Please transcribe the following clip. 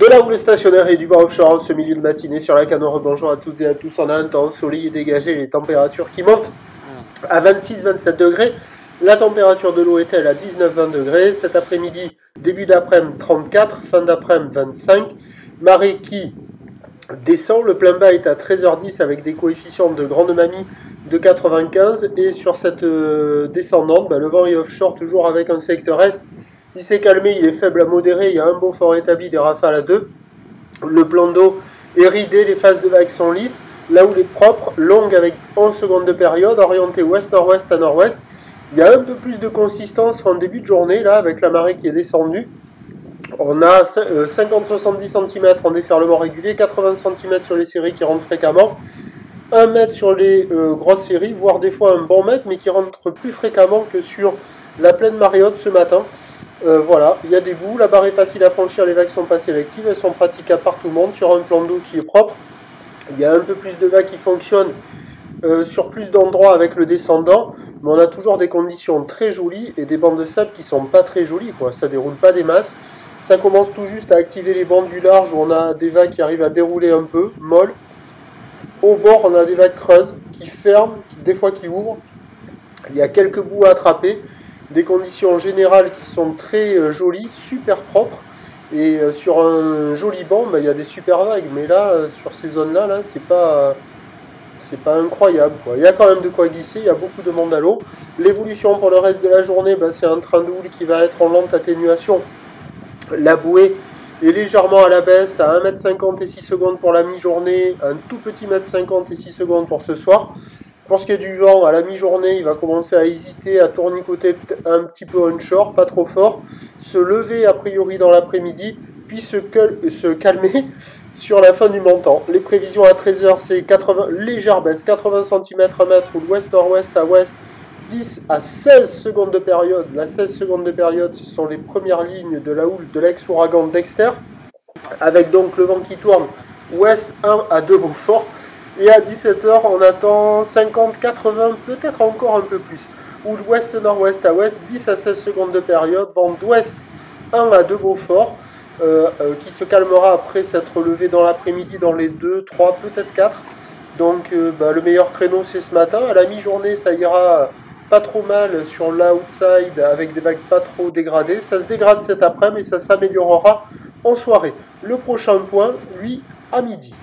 la houle stationnaire et du vent offshore en ce milieu de matinée sur la Canore. Bonjour à toutes et à tous. On a un temps soleil et dégagé, les températures qui montent à 26-27 degrés. La température de l'eau est-elle à 19-20 degrés. Cet après-midi, début d'après-midi 34, fin d'après-midi 25. Marée qui descend. Le plein bas est à 13h10 avec des coefficients de grande mamie de 95. Et sur cette descendante, le vent est offshore toujours avec un secteur est. Il s'est calmé, il est faible à modéré, il y a un bon fort établi, des rafales à 2. Le plan d'eau est ridé, les phases de vagues sont lisses. La houle est propre, longue avec 11 secondes de période, orientée ouest-nord-ouest à nord-ouest. Il y a un peu plus de consistance en début de journée, là, avec la marée qui est descendue. On a 50-70 cm en déferlement régulier, 80 cm sur les séries qui rentrent fréquemment, 1 mètre sur les grosses séries, voire des fois un bon mètre, mais qui rentre plus fréquemment que sur la pleine marée haute ce matin. Voilà, il y a des bouts, la barre est facile à franchir, les vagues sont pas sélectives, elles sont praticables par tout le monde, sur un plan d'eau qui est propre. Il y a un peu plus de vagues qui fonctionnent sur plus d'endroits avec le descendant, mais on a toujours des conditions très jolies et des bandes de sable qui sont pas très jolies, quoi. Ça déroule pas des masses. Ça commence tout juste à activer les bandes du large où on a des vagues qui arrivent à dérouler un peu, molles. Au bord, on a des vagues creuses qui ferment, des fois qui ouvrent. Il y a quelques bouts à attraper. Des conditions générales qui sont très jolies, super propres. Et sur un joli banc, il y a des super vagues. Mais là, sur ces zones-là, c'est pas incroyable, quoi. Il y a quand même de quoi glisser, il y a beaucoup de monde à l'eau. L'évolution pour le reste de la journée, c'est un train de houle qui va être en lente atténuation. La bouée est légèrement à la baisse, à 1,50 m et 6 secondes pour la mi-journée, un tout petit 1,50 m et 6 secondes pour ce soir. Pour ce qui est du vent, à la mi-journée, il va commencer à hésiter, à tournicoter un petit peu onshore, pas trop fort, se lever a priori dans l'après-midi, puis se calmer sur la fin du montant. Les prévisions à 13h, c'est légère baisse, 80 cm à mètre, ou l'ouest-nord-ouest à ouest, 10 à 16 secondes de période. La 16 secondes de période, ce sont les premières lignes de la houle de l'ex-ouragan Dexter, avec donc le vent qui tourne ouest 1 à 2 vents forts. Et à 17h, on attend 50, 80, peut-être encore un peu plus. Ou l'ouest, nord-ouest à ouest, 10 à 16 secondes de période. Vent d'ouest 1 à 2 Beaufort, qui se calmera après s'être levé dans l'après-midi dans les 2, 3, peut-être 4. Donc le meilleur créneau, c'est ce matin. À la mi-journée, ça ira pas trop mal sur l'outside avec des vagues pas trop dégradées. Ça se dégrade cet après-midi, mais ça s'améliorera en soirée. Le prochain point, lui, à midi.